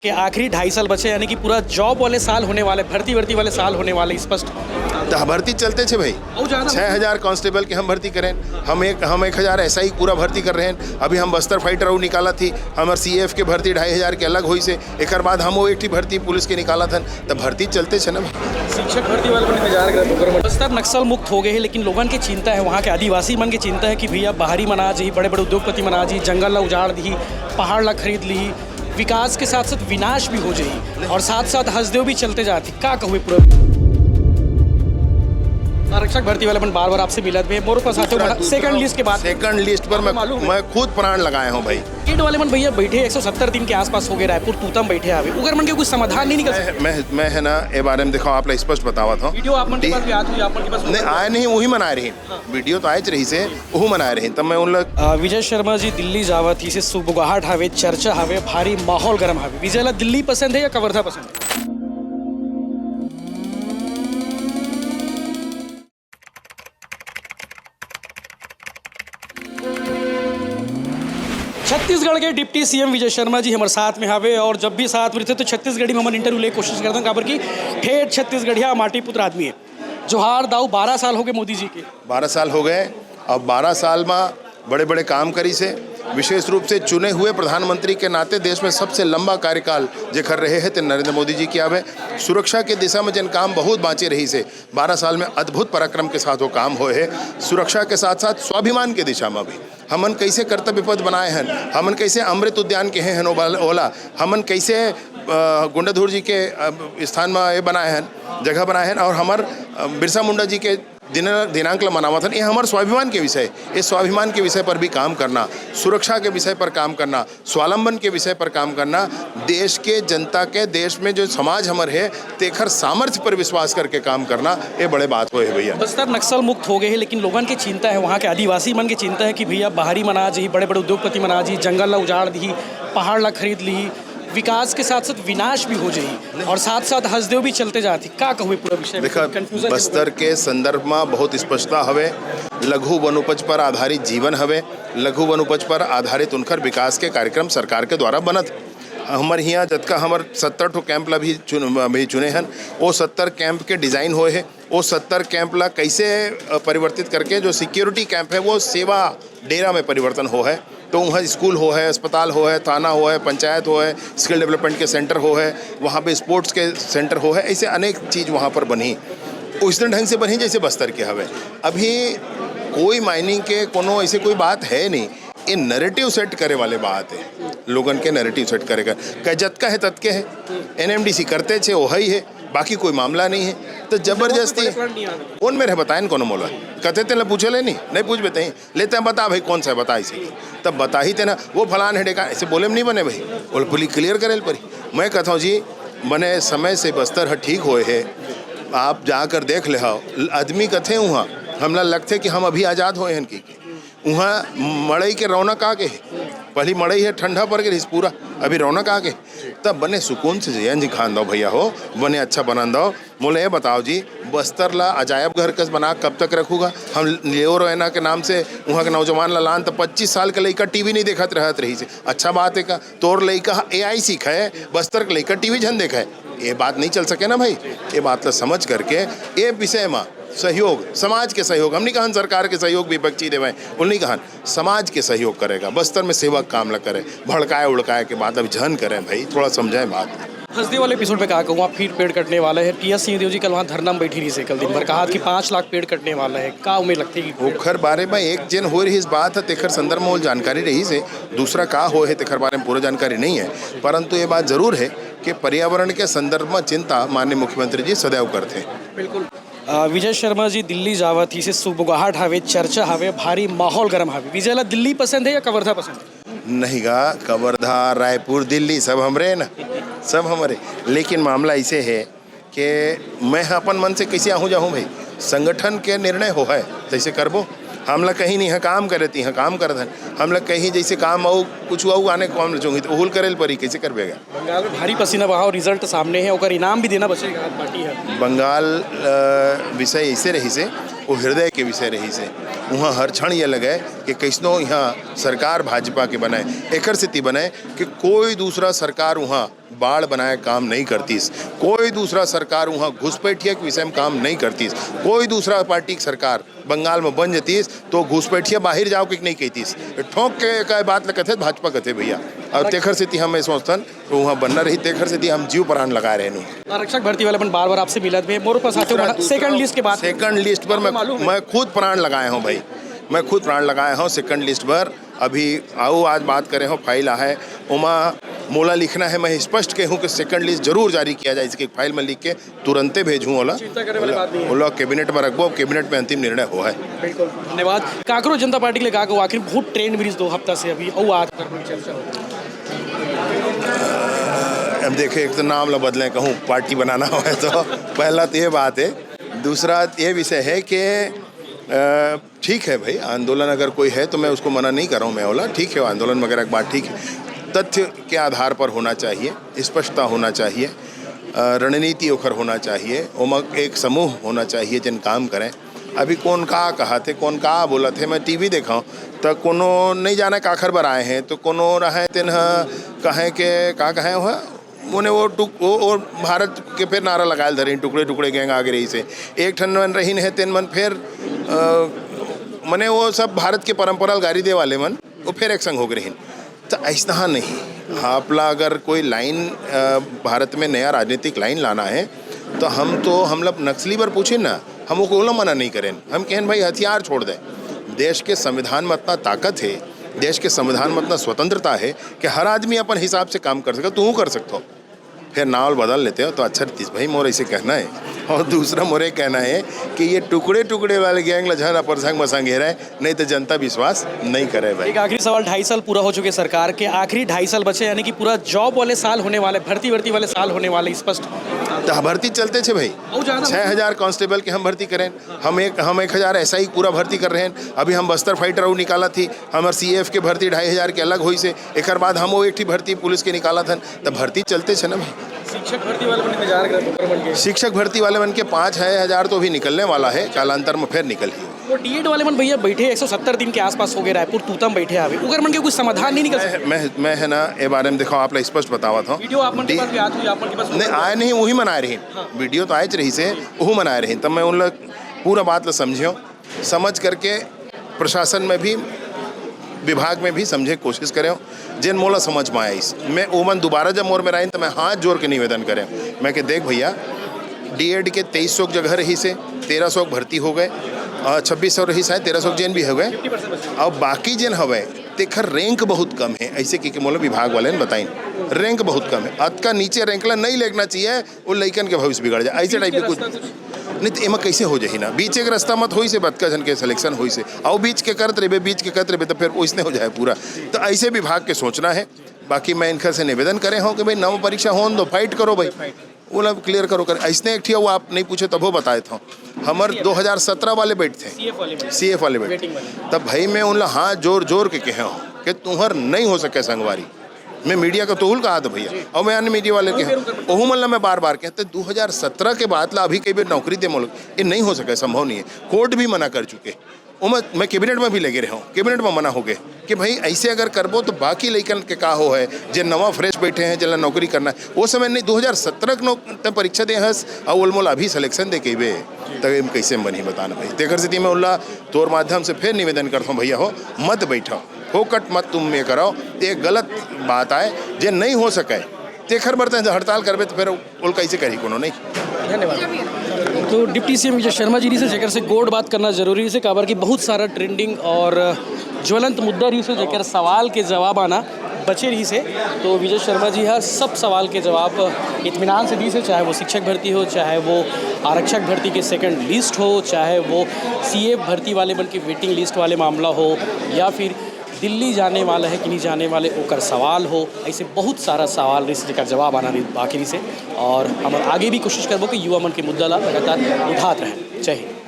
कि आखिरी 2.5 साल बचे, यानी कि पूरा जॉब वाले साल होने वाले, भर्ती वाले साल होने वाले स्पष्ट। तो भर्ती चलते छे भाई, 6000 कांस्टेबल के हम भर्ती करें, हम 1000 ऐसा ही पूरा भर्ती कर रहे हैं। अभी हम बस्तर फाइटर और निकाला थी, हमार CAF के भर्ती 2500 के अलग हुई से, एक बाद हम वो एक भर्ती पुलिस के निकाला था। तो भर्ती चलते छे ना। शिक्षक भर्ती वाले बस्तर नक्सल मुक्त हो गए हैं, लेकिन लोगन की चिंता है, वहाँ के आदिवासी मन की चिंता है कि भैया बाहरी मना जी, बड़े बड़े उद्योगपति मना जी, जंगल ला उजाड़ दी, पहाड़ ला खरीद ली, विकास के साथ साथ विनाश भी हो जाई और साथ साथ हंसदेव भी चलते जाती। क्या कहूँ पूरा आरक्षक भर्ती वाले अपन बार बार आपसे मिलत भी मोर पास आते हो सेकंड लिस्ट के बाद। सेकंड लिस्ट पर मैं खुद प्राण लगाया हूँ भाई। किट वाले मन भैया बैठे 170 दिन के आसपास हो गए, रायपुर तूतम बैठे आवे, उगर मन के कुछ समाधान नहीं निकल सकता। मैं है ना ए बारे में देखो, आप स्पष्ट बतावा था वीडियो आप मन के पास भी आत हुई, आप मन के पास नहीं आए नहीं, वही मनाए रही वीडियो तो आए रही से वही मनाए रही। तब मैं उन लोग विजय शर्मा जी दिल्ली जावत ही से सुबुगाहट हावे, चर्चा हावे, भारी माहौल गर्म हावे। विजय ला दिल्ली पसंद है या कवर्धा पसंद है? छत्तीसगढ़ के डिप्टी CM विजय शर्मा जी हमारे साथ में हावे, और जब भी साथ में रहते तो छत्तीसगढ़ी में हम इंटरव्यू ले कोशिश करते हैं, काबर की ठेठ छत्तीसगढ़िया माटी पुत्र आदमी है। जोहार दाऊ 12 साल हो गए मोदी जी के। 12 साल हो गए और 12 साल में बड़े बड़े काम करी से, विशेष रूप से चुने हुए प्रधानमंत्री के नाते देश में सबसे लंबा कार्यकाल जेकर रहे हैं तो नरेंद्र मोदी जी की आवे। सुरक्षा के दिशा में जिन काम बहुत बाँचे रही से 12 साल में अद्भुत पराक्रम के साथ वो काम हुए है। सुरक्षा के साथ साथ स्वाभिमान के दिशा में भी हमन कैसे कर्तव्य पथ बनाए हैं, हमन कैसे अमृत उद्यान के हैं ओला, हमन कैसे गुंडाधुर जी के स्थान में ये बनाए हैं, जगह बनाए हैं, और हमार बिरसा मुंडा जी के दिनांक मनावा था। ये हमारे स्वाभिमान के विषय, इस स्वाभिमान के विषय पर भी काम करना, सुरक्षा के विषय पर काम करना, स्वावलंबन के विषय पर काम करना, देश के जनता के, देश में जो समाज हमारे है तेखर सामर्थ्य पर विश्वास करके काम करना, ये बड़े बात हो है भैया। बस्तर नक्सल मुक्त हो गए हैं, लेकिन लोगन की चिंता है, वहाँ के आदिवासी मन की चिंता है कि भैया बाहरी मना जी, बड़े बड़े उद्योगपति मना जी, जंगल ला उजाड़ दी, पहाड़ ला खरीद ली, विकास के साथ साथ विनाश भी हो जाई और साथ साथ हंसदेव भी चलते जाती। क्या कहूँ पूरा विषय? देखा, बस्तर के संदर्भ में बहुत स्पष्टता हवे, लघु वनोपज पर आधारित जीवन हवे, लघु वनोपज पर आधारित उनकर विकास के कार्यक्रम सरकार के द्वारा बनत। हमारे यहाँ जतका हमार 70 कैंप ला भी चुने हैं, वो 70 कैंप के डिज़ाइन हुए हैं, वो 70 कैंप ला कैसे परिवर्तित करके जो सिक्योरिटी कैंप है वो सेवा डेरा में परिवर्तन हो है। तो वहाँ स्कूल हो है, अस्पताल हो है, थाना हो है, पंचायत हो है, स्किल डेवलपमेंट के सेंटर हो है, वहाँ पे स्पोर्ट्स के सेंटर हो है, ऐसे अनेक चीज़ वहाँ पर बनी, उस ढंग से बनी जैसे बस्तर के हवे। अभी कोई माइनिंग के कोनो ऐसे कोई बात है नहीं, ये नैरेटिव सेट करे वाले बात है, लोगन के नैरेटिव सेट करेगा कह जतका है ततके है, NMDC करते छे वो ही है, बाकी कोई मामला नहीं है। तो जबरदस्ती कौन मेरे बताए कोनो मोला कहते थे, पूछे ले नहीं पूछ बताई लेते हैं, बता भाई कौन सा बता इसे, तब बता ही थे ना वो फलान है डेका, ऐसे बोले में नहीं बने भाई, बोल पुलिस क्लियर करे परी। मैं कहता हूँ जी बने समय से बस्तर ठीक होए है, आप जाकर देख ले हो आदमी कथे वहाँ हमला लगते कि हम अभी आज़ाद हुए हैं कि वहाँ मड़ई के रौनक आके है, पहली मड़ई है ठंडा पर के पूरा, अभी रौनक आके तब बने सुकून से जयन जी खान दो भैया हो, बने अच्छा बना दो। बोले ये बताओ जी बस्तर ला अजायब घर कस बना कब तक रखूँगा? हम लियो रोयना के नाम से वहाँ के नौजवान ला लान तो 25 साल का लड़का TV नहीं देखत रहत रही से, अच्छा बात है का तोर लड़का AI सीखा है, बस्तर का लड़का TV झन देखा है, ये बात नहीं चल सके ना भाई। ये बात ला समझ करके ये विषय में सहयोग, समाज के सहयोग, हम नहीं कहन सरकार के सहयोग विपक्षी देवे, उन नहीं कहन समाज के सहयोग करेगा, बस्तर में सेवक काम ला करे, भड़काए उड़काए के बाद अब झन करें भाई, थोड़ा समझाएं बात। हंसदेव वाले एपिसोड में कहा कहूँ आप फिर पेड़ कटने वाला है, TS सिंहदेव जी कल वहाँ धरना में बैठी रही से, कल दिन भर कहा कि 5 लाख पेड़ कटने वाला है, का उम्मीद लगती है कि ओखर बारे में एक जन हो रही इस बात है, तेखर संदर्भ में जानकारी रही से, दूसरा का हो है तेखर बारे में पूरा जानकारी नहीं है, परंतु ये बात जरूर है कि पर्यावरण के संदर्भ में चिंता माननीय मुख्यमंत्री जी सदैव करते हैं। बिल्कुल। विजय शर्मा जी दिल्ली जावत ही से सुबुगाहट हावे, चर्चा हावे, भारी माहौल गर्म हावे। विजय ला दिल्ली पसंद है या कवर्धा पसंद है? नहीं गा, कवर्धा, रायपुर, दिल्ली सब हमरे ना, सब हमारे, लेकिन मामला ऐसे है कि मैं अपन मन से कैसे आहूँ जाऊँ भाई, संगठन के निर्णय हो है जैसे करबो, हम लोग कहीं नहीं है काम करती हैं काम करत हैं, हम लोग कहीं जैसे काम आऊ कुछ आऊ आने कौन रचूंगी तो उहुल करेल परी कैसे करबेगा। बंगाल में भारी पसीना बहाव, रिजल्ट सामने है, और इनाम भी देना बचेगा पार्टी है। बंगाल विषय ऐसे रही से वो हृदय के विषय रही से, वहाँ हर क्षण ये लगे कि कैसनो यहाँ सरकार भाजपा के बनाए एकर स्थिति बने कि कोई दूसरा सरकार वहाँ बाढ़ बनाए काम नहीं करतीस, कोई दूसरा सरकार वहाँ घुसपैठिया के विषय में काम नहीं करतीस, कोई दूसरा पार्टी की सरकार बंगाल में बन जतीस तो घुसपैठिया बाहर जाओ कि नहीं कहतीस, ठोंक के का बात ल कथे भाजपा कथे भैया। और तेखर स्थिति हम सोचतन तो वहाँ बनना रही, तेखर स्थिति हम जीव प्राण लगा रहे हैं। आरक्षक भर्ती वाले बार बार आपसे मिलत भी मोर पास आते हो सेकंड लिस्ट के बाद, सेकंड लिस्ट पर मैं खुद प्राण लगाए हूँ भाई, मैं खुद प्राण लगाए हूँ सेकंड लिस्ट पर। अभी आओ आज बात करें हो फाइल है उमा मोला लिखना है, मैं स्पष्ट कहूँ कि सेकंड लिस्ट जरूर जारी किया जाए, इसकी फाइल में लिख के तुरंते भेजूँ ओला कैबिनेट में रखबो, कैबिनेट में अंतिम निर्णय हो है। बिल्कुल धन्यवाद। कांकरो जनता पार्टी के लिए कहा आखिर बहुत ट्रेंड मिली 2 हफ्ता से अभी और आज अब देखे एक तो नाम ला बदले कहूँ पार्टी बनाना हो है तो पहला तो ये बात है, दूसरा ये विषय है कि ठीक है भाई आंदोलन अगर कोई है तो मैं उसको मना नहीं कर रहा हूँ, मैं बोला ठीक है आंदोलन वगैरह की बात ठीक है, तथ्य के आधार पर होना चाहिए, स्पष्टता होना चाहिए, रणनीति ओखर होना चाहिए, उमक एक समूह होना चाहिए जिन काम करें। अभी कौन का कहा थे कौन का बोला थे, मैं टीवी देखा हूँ तो कोनो नहीं जाना काखर बर आए हैं तो कोनो रहे तेन कहें के का कहें उन्हें वो भारत के फिर नारा लगाए धरे टुकड़े टुकड़े गैंग आगे रही से एक ठन मन रही है तेन मन फिर मने वो सब भारत के परंपरा गाड़ी दे वाले मन वो फिर एक संग हो गए तो ऐसा नहीं। आपला अगर कोई लाइन भारत में नया राजनीतिक लाइन लाना है तो हम लोग नक्सली पर पूछे ना, हम वो कोला मना नहीं करें, हम कहें भाई हथियार छोड़ दें। देश के संविधान में इतना ताकत है, देश के संविधान में इतना स्वतंत्रता है कि हर आदमी अपन हिसाब से काम कर सकता, तू कर सकता हो। फिर नावल बदल लेते हो तो अच्छा रहती भाई, मोर ऐसे कहना है। और दूसरा मोरे कहना है कि ये टुकड़े टुकड़े वाले गैंग लझन अपर संग मसंग है, नहीं तो जनता विश्वास नहीं करे भाई। एक आखिरी सवाल, 2.5 साल पूरा हो चुके सरकार के, आखिरी 2.5 साल बचे यानी कि पूरा जॉब वाले साल होने वाले, भर्ती वाले साल होने वाले स्पष्ट तो भर्ती चलते छे भाई, 6000 कांस्टेबल के हम भर्ती करें, हम 1000 ऐसा ही पूरा भर्ती कर रहे हैं। अभी हम बस्तर फाइटर और निकाला थी, हमारे CAF के भर्ती 2500 के अलग हुई से, एक बाद हम वो एक भर्ती पुलिस के निकाला था, तो भर्ती चलते छे ना भाई। शिक्षक भर्ती वाले बन के शिक्षक भर्ती वाले बन के 5-6 तो भी निकलने वाला है, कालांतर में फिर निकल ही। वो DED वाले मन भैया बैठे 170 दिन के आसपास हो गए, रायपुर तूतम बैठे अभी उगर मन के कुछ समाधान नहीं निकल। मैं है ना ये बारे में देखो आप लोग स्पष्ट बतावा था, वीडियो आप मन के पास भी आती है, आप मन के पास नहीं आए नहीं, वही मनाए रही वीडियो तो आए रही से वही मनाए रही, तब मैं उन लोग पूरा बात ला समझो, समझ करके प्रशासन में भी विभाग में भी समझे कोशिश करें जिन मोला समझ में आया। इस मैं ओमन दोबारा जब मोर में आए तो मैं हाथ जोड़ के निवेदन करें, मैं कि देख भैया DED के 2300 जगह रही से 1300 भर्ती हो गए, 2600 रही से 1300 जैन भी हो गए, और बाकी जन हवे तेखर रैंक बहुत कम है, ऐसे कि मोला विभाग वाले ने बताई रैंक बहुत कम है, अत का नीचे रैंक ला नहीं लेना चाहिए, वो लइकन के भविष्य बिगड़ जाए, ऐसे टाइप के कुछ नहीं तो एमा कैसे हो जाए ना, बीच एक रास्ता मत होई से बतका जन के सिलेक्शन होई से आओ बीच के करते रहे, बीच के करते रहे तो फिर वैसने हो जाए पूरा। तो ऐसे विभाग के सोचना है। बाकी मैं इनका से निवेदन करे हूँ कि भाई नव परीक्षा हो दो, फाइट करो भाई, वो लोग क्लियर करो कर। ऐसने एक वो आप नहीं पूछे तब वो बताए था, हमारे 2017 वाले बैठ थे CF वाले बैठ, तब भाई मैं उन हाथ जोर जोर के कहे हूँ कि तुम्हार नहीं हो सके संगवारी, मैं मीडिया का तोहुल कहा था भैया, और मैं अन्य मीडिया वाले के ओहू मल्ला मैं बार बार कहते 2017 के बाद ला अभी कई बार नौकरी दे मुल्क, ये नहीं हो सका, संभव नहीं है, कोर्ट भी मना कर चुके, मैं कैबिनेट में भी लगे रहा हूँ, कैबिनेट में मना हो गए कि भाई ऐसे अगर करबो तो बाकी लइकन के का हो है जो नवा फ्रेश बैठे हैं जिला नौकरी करना है, वो समय नहीं 2017 परीक्षा दे हंस और उलमोल अभी सिलेक्शन दे के बे तब कैसे बनी बताना भाई। तेकर स्थिति में उल्ला तोर माध्यम से फिर निवेदन करता हूँ भैया हो मत बैठो, फोकट मत तुम में कराओ, एक गलत बात आए जे नहीं हो सके तेखर बरते हड़ताल करबे तो फिर उल कैसे करी कोनो नहीं। धन्यवाद। तो डिप्टी CM विजय शर्मा जी से जेकर से गोड बात करना जरूरी है, काबर की बहुत सारा ट्रेंडिंग और ज्वलंत मुद्दा रही से जेकर सवाल के जवाब आना बचे रही से, तो विजय शर्मा जी हर सब सवाल के जवाब इत्मीनान से दी से, चाहे वो शिक्षक भर्ती हो, चाहे वो आरक्षक भर्ती के सेकंड लिस्ट हो, चाहे वो CA भर्ती वाले बन के वेटिंग लिस्ट वाले मामला हो, या फिर दिल्ली जाने वाला है कि नहीं जाने वाले ओकर सवाल हो, ऐसे बहुत सारा सवाल रही जेकर जवाब आना रही बाकी से, और हम आगे भी कोशिश करबो कि युवा मन के मुद्दा ला लगातार उठाते रहें। जय हिंद।